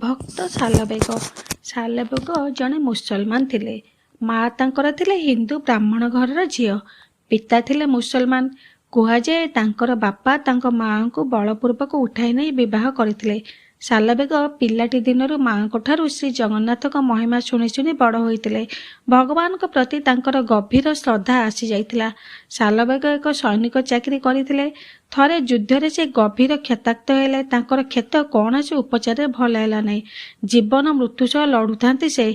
ଭକ୍ତ ସାଲବେଗ। ସାଲବେଗ ଜଣେ ମୁସଲମାନ ଥିଲେ। ମା ତାଙ୍କର ଥିଲେ ହିନ୍ଦୁ ବ୍ରାହ୍ମଣ ଘରର ଝିଅ। ପିତା ଥିଲେ ମୁସଲମାନ। କୁହାଯାଏ ତାଙ୍କର ବାପା ତାଙ୍କ ମାଆଙ୍କୁ ବଳପୂର୍ବକ ଉଠାଇ ନେଇ ବିବାହ କରିଥିଲେ। ସାଲବେଗ ପିଲାଟି ଦିନରୁ ମାଆଙ୍କ ଠାରୁ ଶ୍ରୀ ଜଗନ୍ନାଥଙ୍କ ମହିମା ଶୁଣି ଶୁଣି ବଡ଼ ହୋଇଥିଲେ। ଭଗବାନଙ୍କ ପ୍ରତି ତାଙ୍କର ଗଭୀର ଶ୍ରଦ୍ଧା ଆସିଯାଇଥିଲା। ସାଲବେଗ ଏକ ସୈନିକ ଚାକିରି କରିଥିଲେ। ଥରେ ଯୁଦ୍ଧରେ ସେ ଗଭୀର କ୍ଷତାକ୍ତ ହେଲେ। ତାଙ୍କର କ୍ଷତ କୌଣସି ଉପଚାରରେ ଭଲ ହେଲା ନାହିଁ। ଜୀବନ ମୃତ୍ୟୁ ସହ ଲଢ଼ୁଥାନ୍ତି ସେ।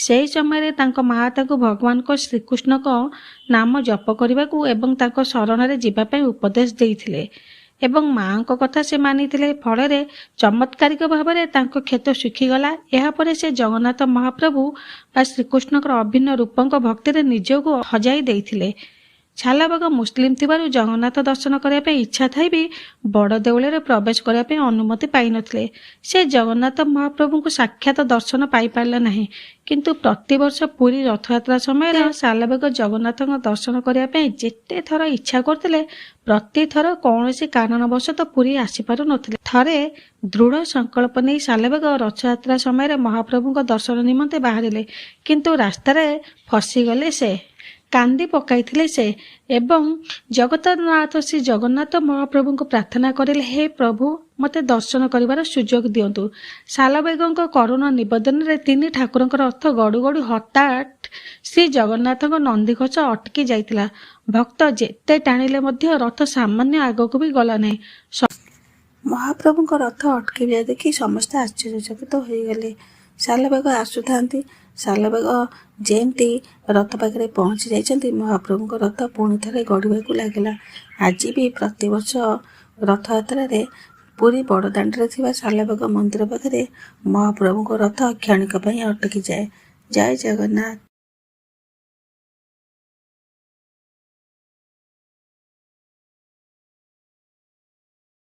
ସେହି ସମୟରେ ତାଙ୍କ ମା ତାଙ୍କୁ ଭଗବାନଙ୍କ ଶ୍ରୀକୃଷ୍ଣଙ୍କ ନାମ ଜପ କରିବାକୁ ଏବଂ ତାଙ୍କ ଶରଣରେ ଯିବା ପାଇଁ ଉପଦେଶ ଦେଇଥିଲେ ଏବଂ ମାଆଙ୍କ କଥା ସେ ମାନିଥିଲେ। ଫଳରେ ଚମତ୍କାରିକ ଭାବରେ ତାଙ୍କ କ୍ଷତ ଶୁଖିଗଲା। ଏହାପରେ ସେ ଜଗନ୍ନାଥ ମହାପ୍ରଭୁ ବା ଶ୍ରୀକୃଷ୍ଣଙ୍କର ଅଭିନ୍ନ ରୂପଙ୍କ ଭକ୍ତିରେ ନିଜକୁ ହଜାଇ ଦେଇଥିଲେ। ସାଲବେଗ ମୁସଲିମ ଥିବାରୁ ଜଗନ୍ନାଥ ଦର୍ଶନ କରିବା ପାଇଁ ଇଚ୍ଛା ଥାଇ ବି ବଡ଼ ଦେଉଳରେ ପ୍ରବେଶ କରିବା ପାଇଁ ଅନୁମତି ପାଇନଥିଲେ। ସେ ଜଗନ୍ନାଥ ମହାପ୍ରଭୁଙ୍କୁ ସାକ୍ଷାତ ଦର୍ଶନ ପାଇପାରିଲେ ନାହିଁ। କିନ୍ତୁ ପ୍ରତିବର୍ଷ ପୁରୀ ରଥଯାତ୍ରା ସମୟରେ ସାଲବେଗ ଜଗନ୍ନାଥଙ୍କ ଦର୍ଶନ କରିବା ପାଇଁ ଯେତେ ଥର ଇଚ୍ଛା କରୁଥିଲେ ପ୍ରତିଥର କୌଣସି କାରଣବଶତଃ ପୁରୀ ଆସିପାରୁନଥିଲେ। ଥରେ ଦୃଢ଼ ସଂକଳ୍ପ ନେଇ ସାଲବେଗ ରଥଯାତ୍ରା ସମୟରେ ମହାପ୍ରଭୁଙ୍କ ଦର୍ଶନ ନିମନ୍ତେ ବାହାରିଲେ। କିନ୍ତୁ ରାସ୍ତାରେ ଫସିଗଲେ ସେ। କାନ୍ଦି ପକାଇଥିଲେ ସେ ଏବଂ ଜଗତନାଥ ଶ୍ରୀ ଜଗନ୍ନାଥ ମହାପ୍ରଭୁଙ୍କୁ ପ୍ରାର୍ଥନା କରିଲେ, ହେ ପ୍ରଭୁ, ମୋତେ ଦର୍ଶନ କରିବାର ସୁଯୋଗ ଦିଅନ୍ତୁ। ସାଲବେଗଙ୍କ କରୁଣ ନିବେଦନରେ ତିନି ଠାକୁରଙ୍କ ରଥ ଗଡ଼ୁ ଗଡ଼ୁ ହଠାତ୍ ଶ୍ରୀ ଜଗନ୍ନାଥଙ୍କ ନନ୍ଦିଘୋଷ ଅଟକି ଯାଇଥିଲା। ଭକ୍ତ ଯେତେ ଟାଣିଲେ ମଧ୍ୟ ରଥ ସାମାନ୍ୟ ଆଗକୁ ବି ଗଲା ନାହିଁ। ମହାପ୍ରଭୁଙ୍କ ରଥ ଅଟକିବା ଦେଖି ସମସ୍ତେ ଆଶ୍ଚର୍ଯ୍ୟଚକିତ ହୋଇଗଲେ। ସାଲବେଗ ଆସୁଥାନ୍ତି। ସାଲବେଗ ଯେମିତି ରଥ ପାଖରେ ପହଞ୍ଚି ଯାଇଛନ୍ତି, ମହାପ୍ରଭୁଙ୍କ ରଥ ପୁଣି ଥରେ ଗଡ଼ିବାକୁ ଲାଗିଲା। ଆଜି ବି ପ୍ରତିବର୍ଷ ରଥଯାତ୍ରାରେ ପୁରୀ ବଡ଼ଦାଣ୍ଡରେ ଥିବା ସାଲବେଗ ମନ୍ଦିର ପାଖରେ ମହାପ୍ରଭୁଙ୍କ ରଥ କ୍ଷଣିକ ପାଇଁ ଅଟକିଯାଏ। ଜୟ ଜଗନ୍ନାଥ।